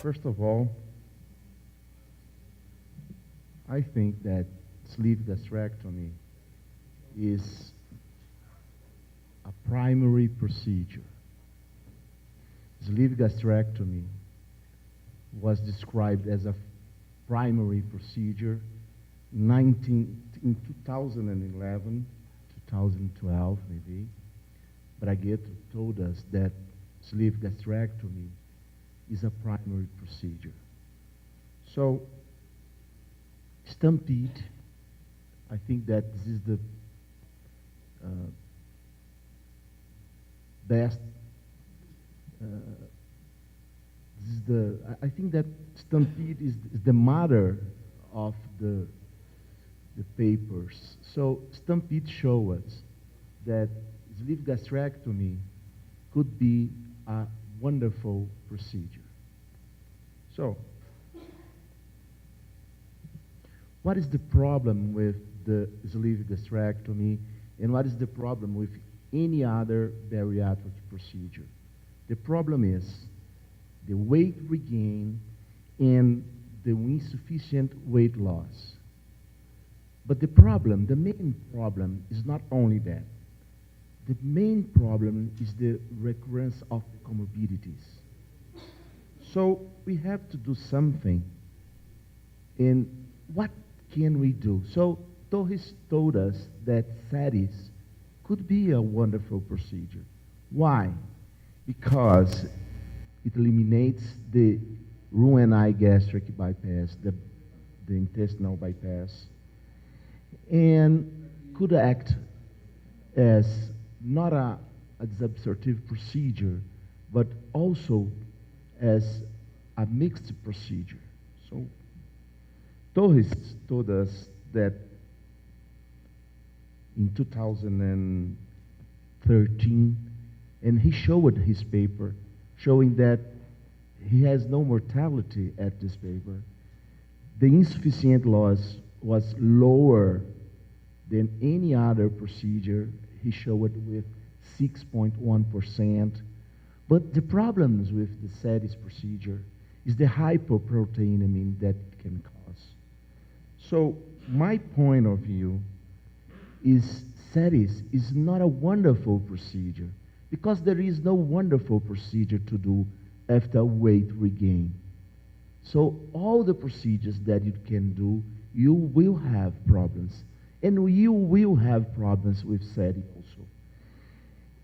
First of all, I think that sleeve gastrectomy is a primary procedure. Sleeve gastrectomy was described as a primary procedure in 2011, 2012 maybe. Bragueto told us that sleeve gastrectomy is a primary procedure. So, Stampede, I think that this is the best. I think that Stampede is the mother of the papers. So Stampede shows us that sleeve gastrectomy could be a wonderful procedure. So, what is the problem with the sleeve gastrectomy, and what is the problem with any other bariatric procedure? The problem is the weight regain and the insufficient weight loss. But the main problem is not only that. The main problem is the recurrence of the comorbidities. So we have to do something. And what can we do? So Torres told us that SADIs could be a wonderful procedure. Why? Because it eliminates the Roux-en-Y gastric bypass, the intestinal bypass, and could act as not a disabsorptive procedure, but also as a mixed procedure. So Torres told us that in 2013, and he showed his paper showing that he has no mortality at this paper. The insufficient loss was lower than any other procedure. He showed with 6.1%. But the problems with the SADIS procedure is the hypoproteinemia that it can cause. So my point of view is SADIS is not a wonderful procedure because there is no wonderful procedure to do after weight regain. So all the procedures that you can do, you will have problems. And you will have problems with SADI also.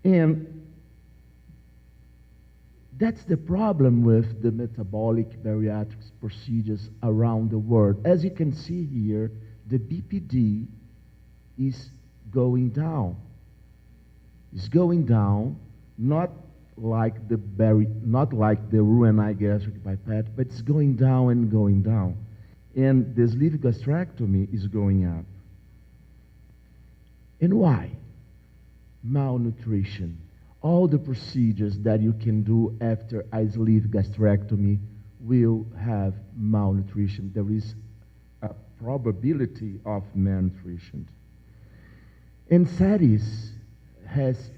And that's the problem with the metabolic bariatrics procedures around the world. As you can see here, the BPD is going down. It's going down, not like the Roux-en-Y gastric bypass, but it's going down and going down. And the sleeve gastrectomy is going up. And why? Malnutrition. All the procedures that you can do after a sleeve gastrectomy will have malnutrition. There is a probability of malnutrition. And SADIS has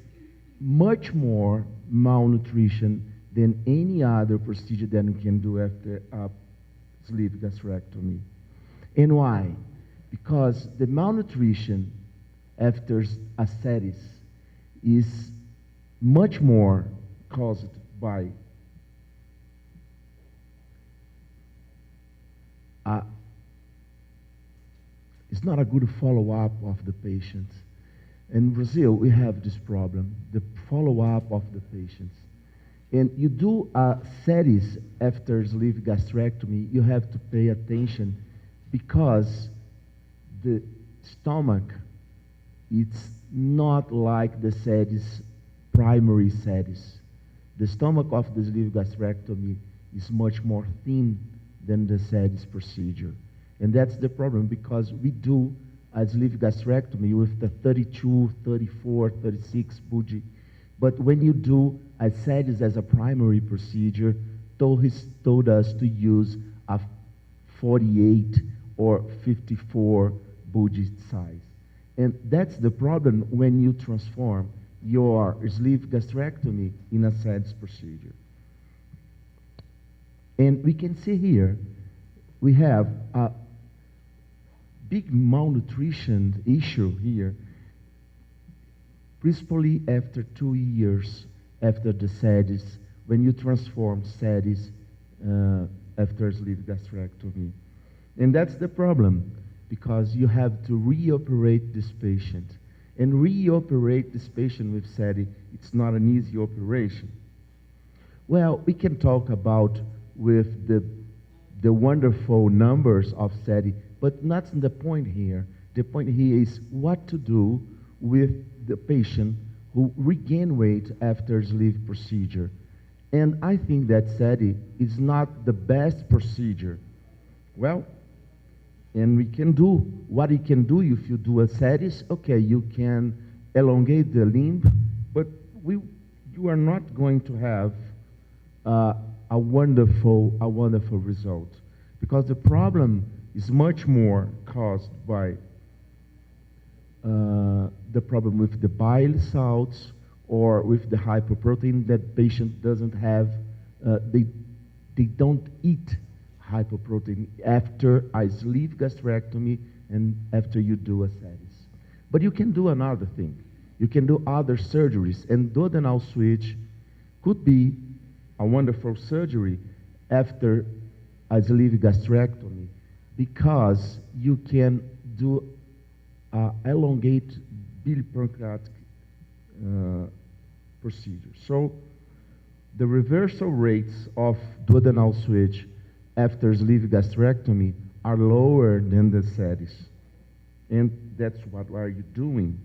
much more malnutrition than any other procedure that you can do after a sleeve gastrectomy. And why? Because the malnutrition after a SADIS is much more caused by it's not a good follow-up of the patients. In Brazil, we have this problem, the follow-up of the patients. And you do a SADIS after sleeve gastrectomy, you have to pay attention because the stomach, it's not like the SADIS, primary SADIS. The stomach of the sleeve gastrectomy is much more thin than the SADIS procedure. And that's the problem because we do a sleeve gastrectomy with the 32, 34, 36 bougie. But when you do a SADIS as a primary procedure, Torres told us to use a 48 or 54 bougie size. And that's the problem when you transform your sleeve gastrectomy in a SADIS procedure. And we can see here, we have a big malnutrition issue here, principally after 2 years after the SADIs, when you transform SADIs after sleeve gastrectomy. And that's the problem, because you have to reoperate this patient. And reoperate this patient with SADI, it's not an easy operation. Well, we can talk about with the wonderful numbers of SADI, but that's the point here. The point here is what to do with the patient who regain weight after sleeve procedure. And I think that SADI is not the best procedure. Well, and we can do, what you can do if you do a SADIs, okay, you can elongate the limb, but you are not going to have a wonderful result, because the problem is much more caused by the problem with the bile salts or with the hypoprotein that patient doesn't have. They don't eat hypoprotein after a sleeve gastrectomy and after you do a SADIs. But you can do another thing. You can do other surgeries, and duodenal switch could be a wonderful surgery after a sleeve gastrectomy, because you can do elongate bilipancreatic procedure. So the reversal rates of duodenal switch after sleeve gastrectomy are lower than the SADIs. And that's what are you doing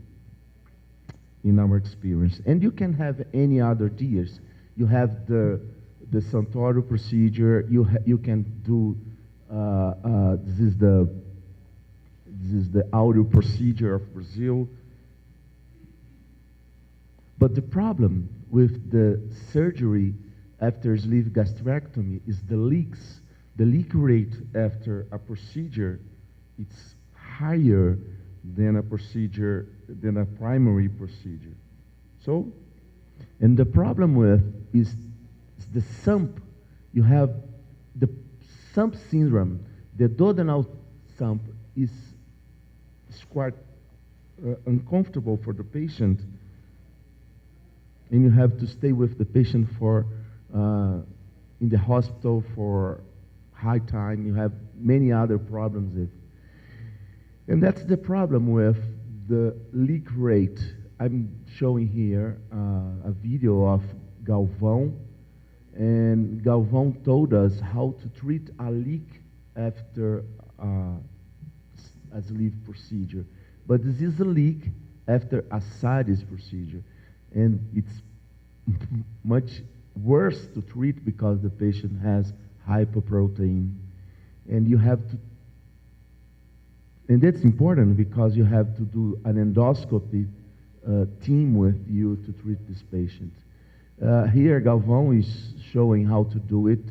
in our experience. And you can have any other tiers. You have the Santoro procedure. You can do this is the audio procedure of Brazil. But the problem with the surgery after sleeve gastrectomy is the leaks. The leak rate after a procedure, it's higher than a procedure, than a primary procedure. So, and the problem with is the sump. You have the sump syndrome. The duodenal sump is quite uncomfortable for the patient, and you have to stay with the patient for in the hospital for high time. You have many other problems with. And that's the problem with the leak rate. I'm showing here a video of Galvão, and Galvão told us how to treat a leak after a sleeve procedure. But this is a leak after a SADIs procedure, and it's much worse to treat because the patient has hypoprotein. And you have to, and that's important because you have to do an endoscopy team with you to treat this patient. Here, Galvão is showing how to do it.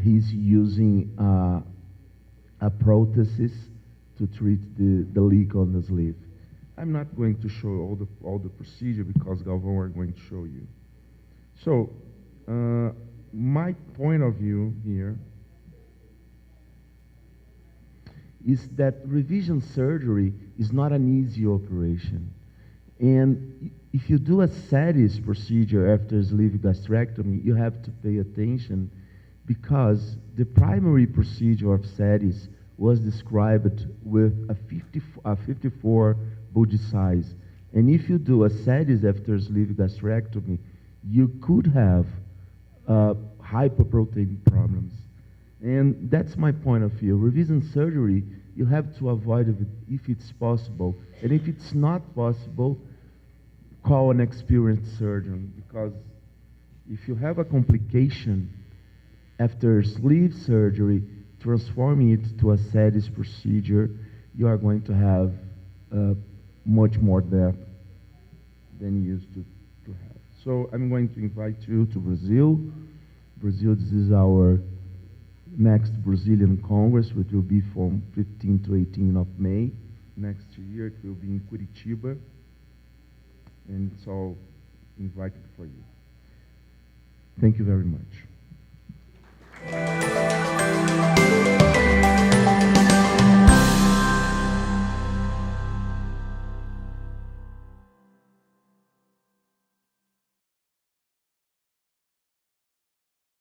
He's using a prosthesis to treat the leak on the sleeve. I'm not going to show all the procedure because Galvão are going to show you. So, my point of view here is that revision surgery is not an easy operation. And if you do a SADIs procedure after sleeve gastrectomy, you have to pay attention because the primary procedure of SADIs was described with a 54 body size. And if you do a SADIs after sleeve gastrectomy, you could have hypoprotein problems. And that's my point of view. Revision surgery, you have to avoid it if it's possible. And if it's not possible, call an experienced surgeon, because if you have a complication after sleeve surgery, transforming it to a SADIs procedure, you are going to have much more death than you used to have. So I'm going to invite you to Brazil. Brazil, this is our next Brazilian Congress, which will be from 15 to 18 of May. Next year it will be in Curitiba, and it's all invited for you. Thank you very much.